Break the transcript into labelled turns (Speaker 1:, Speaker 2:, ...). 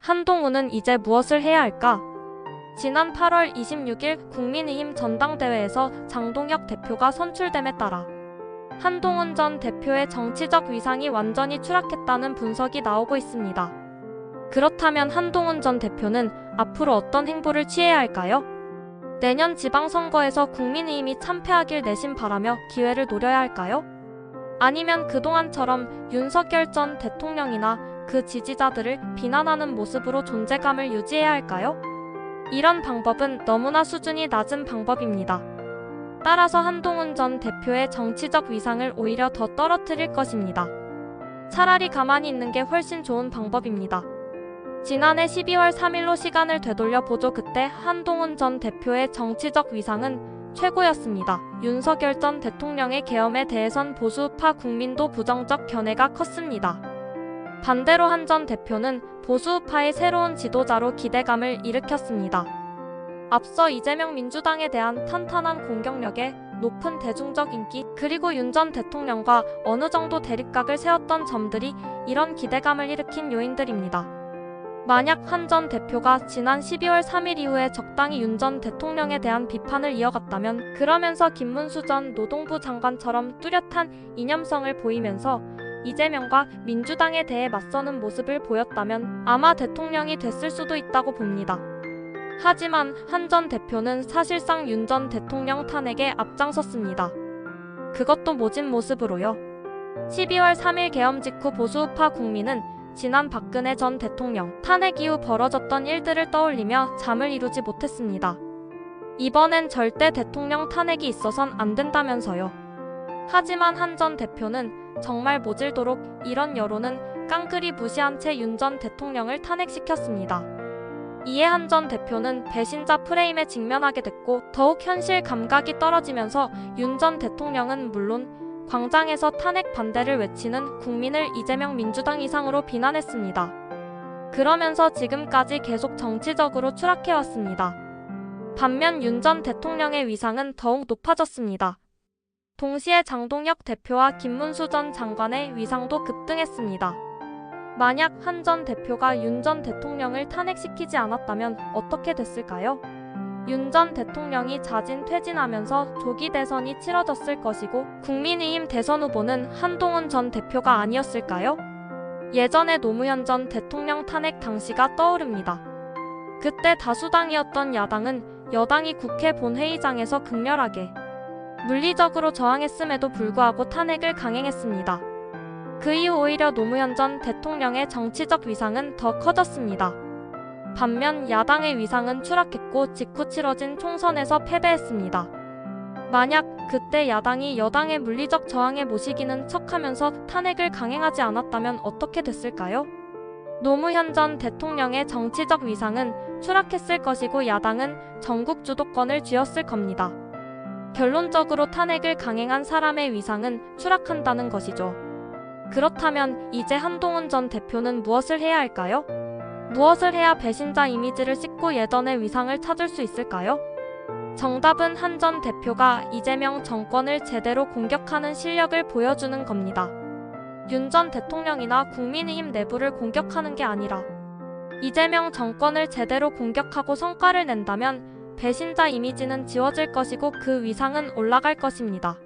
Speaker 1: 한동훈은 이제 무엇을 해야 할까? 지난 8월 26일 국민의힘 전당대회에서 장동혁 대표가 선출됨에 따라 한동훈 전 대표의 정치적 위상이 완전히 추락했다는 분석이 나오고 있습니다. 그렇다면 한동훈 전 대표는 앞으로 어떤 행보를 취해야 할까요? 내년 지방선거에서 국민의힘이 참패하길 내심 바라며 기회를 노려야 할까요? 아니면 그동안처럼 윤석열 전 대통령이나 그 지지자들을 비난하는 모습으로 존재감을 유지해야 할까요? 이런 방법은 너무나 수준이 낮은 방법입니다. 따라서 한동훈 전 대표의 정치적 위상을 오히려 더 떨어뜨릴 것입니다. 차라리 가만히 있는 게 훨씬 좋은 방법입니다. 지난해 12월 3일로 시간을 되돌려 보죠. 그때 한동훈 전 대표의 정치적 위상은 최고였습니다. 윤석열 전 대통령의 계엄에 대해선 보수파 국민도 부정적 견해가 컸습니다. 반대로 한 전 대표는 보수파의 새로운 지도자로 기대감을 일으켰습니다. 앞서 이재명 민주당에 대한 탄탄한 공격력에 높은 대중적 인기, 그리고 윤 전 대통령과 어느 정도 대립각을 세웠던 점들이 이런 기대감을 일으킨 요인들입니다. 만약 한 전 대표가 지난 12월 3일 이후에 적당히 윤 전 대통령에 대한 비판을 이어갔다면, 그러면서 김문수 전 노동부 장관처럼 뚜렷한 이념성을 보이면서 이재명과 민주당에 대해 맞서는 모습을 보였다면 아마 대통령이 됐을 수도 있다고 봅니다. 하지만 한 전 대표는 사실상 윤 전 대통령 탄핵에 앞장섰습니다. 그것도 모진 모습으로요. 12월 3일 계엄 직후 보수파 국민은 지난 박근혜 전 대통령 탄핵 이후 벌어졌던 일들을 떠올리며 잠을 이루지 못했습니다. 이번엔 절대 대통령 탄핵이 있어선 안 된다면서요. 하지만 한 전 대표는 정말 모질도록 이런 여론은 깡그리 무시한 채 윤 전 대통령을 탄핵시켰습니다. 이에 한 전 대표는 배신자 프레임에 직면하게 됐고, 더욱 현실 감각이 떨어지면서 윤 전 대통령은 물론 광장에서 탄핵 반대를 외치는 국민을 이재명 민주당 이상으로 비난했습니다. 그러면서 지금까지 계속 정치적으로 추락해왔습니다. 반면 윤 전 대통령의 위상은 더욱 높아졌습니다. 동시에 장동혁 대표와 김문수 전 장관의 위상도 급등했습니다. 만약 한 전 대표가 윤 전 대통령을 탄핵시키지 않았다면 어떻게 됐을까요? 윤 전 대통령이 자진 퇴진하면서 조기 대선이 치러졌을 것이고, 국민의힘 대선 후보는 한동훈 전 대표가 아니었을까요? 예전에 노무현 전 대통령 탄핵 당시가 떠오릅니다. 그때 다수당이었던 야당은 여당이 국회 본회의장에서 극렬하게 물리적으로 저항했음에도 불구하고 탄핵을 강행했습니다. 그 이후 오히려 노무현 전 대통령의 정치적 위상은 더 커졌습니다. 반면 야당의 위상은 추락했고 직후 치러진 총선에서 패배했습니다. 만약 그때 야당이 여당의 물리적 저항에 모시기는 척하면서 탄핵을 강행하지 않았다면 어떻게 됐을까요? 노무현 전 대통령의 정치적 위상은 추락했을 것이고 야당은 전국 주도권을 쥐었을 겁니다. 결론적으로 탄핵을 강행한 사람의 위상은 추락한다는 것이죠. 그렇다면 이제 한동훈 전 대표는 무엇을 해야 할까요? 무엇을 해야 배신자 이미지를 씻고 예전의 위상을 찾을 수 있을까요? 정답은 한 전 대표가 이재명 정권을 제대로 공격하는 실력을 보여주는 겁니다. 윤 전 대통령이나 국민의힘 내부를 공격하는 게 아니라 이재명 정권을 제대로 공격하고 성과를 낸다면 배신자 이미지는 지워질 것이고 그 위상은 올라갈 것입니다.